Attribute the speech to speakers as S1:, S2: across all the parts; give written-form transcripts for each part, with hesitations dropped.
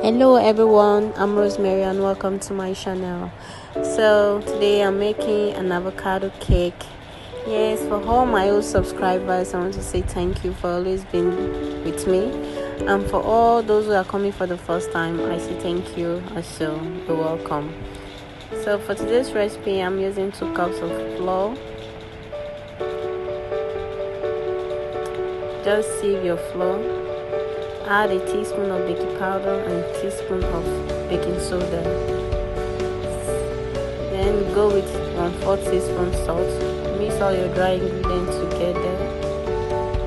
S1: Hello everyone, I'm Rosemary and welcome to my channel. So today I'm making an avocado cake. Yes, for all my old subscribers, I want to say thank you for always being with me, and for all those who are coming for the first time, I say thank you also. You're welcome. So for today's recipe, I'm using 2 cups of flour. Just sieve your flour. Add a teaspoon of baking powder and a teaspoon of baking soda. Then go with 1/4 teaspoon salt. Mix all your dry ingredients together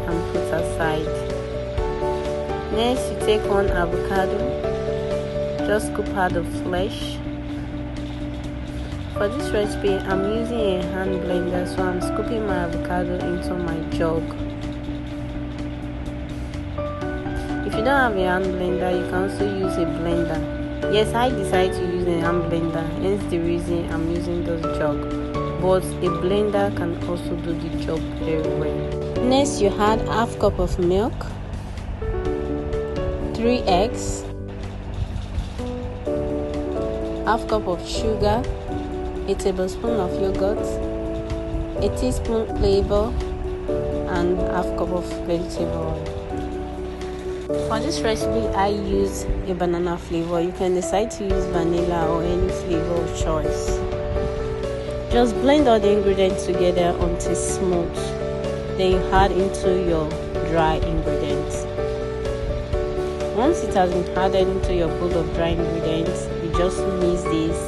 S1: and put aside. Next, you take 1 avocado. Just scoop out the flesh. For this recipe, I'm using a hand blender, so I'm scooping my avocado into my jug. If you don't have a hand blender, you can also use a blender. Yes, I decided to use a hand blender, hence the reason I'm using this jug. But a blender can also do the job very well. Next, you add 1/2 cup of milk, 3 eggs, 1/2 cup of sugar, a tablespoon of yogurt, a teaspoon flavor, and 1/2 cup of vegetable oil. For this recipe, I use a banana flavor. You can decide to use vanilla or any flavor of choice. Just blend all the ingredients together until smooth. Then you add into your dry ingredients. Once it has been added into your bowl of dry ingredients, you just mix this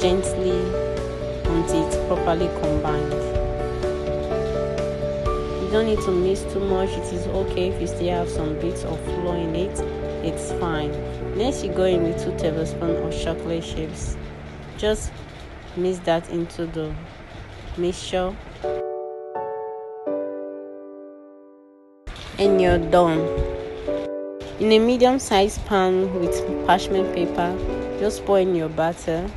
S1: gently until it's properly combined. You don't need to mix too much. It is okay if you still have some bits of flour in it. It's fine. Next, you go in with 2 tablespoons of chocolate chips. Just mix that into the mixture and you're done. In a medium-sized pan with parchment paper, just pour in your batter,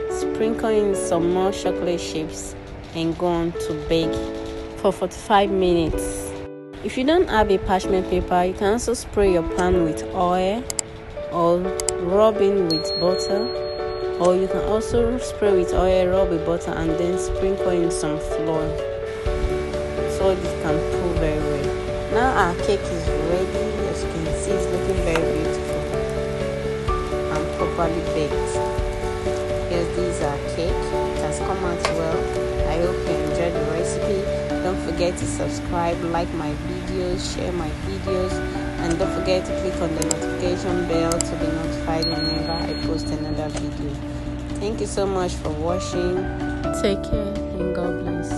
S1: sprinkle in some more chocolate chips, and go on to bake for 45 minutes. If you don't have a parchment paper, you can also spray your pan with oil or rub in with butter, or you can also spray with oil, rub with butter, and then sprinkle in some flour so it can pull very well. Now our cake is ready. As you can see, it's looking very beautiful and properly baked. Yes, this is our cake. It has come out well. I hope you enjoyed the recipe. Don't forget to subscribe, like my videos, share my videos, and don't forget to click on the notification bell to be notified whenever I post another video. Thank you so much for watching. Take care and God bless.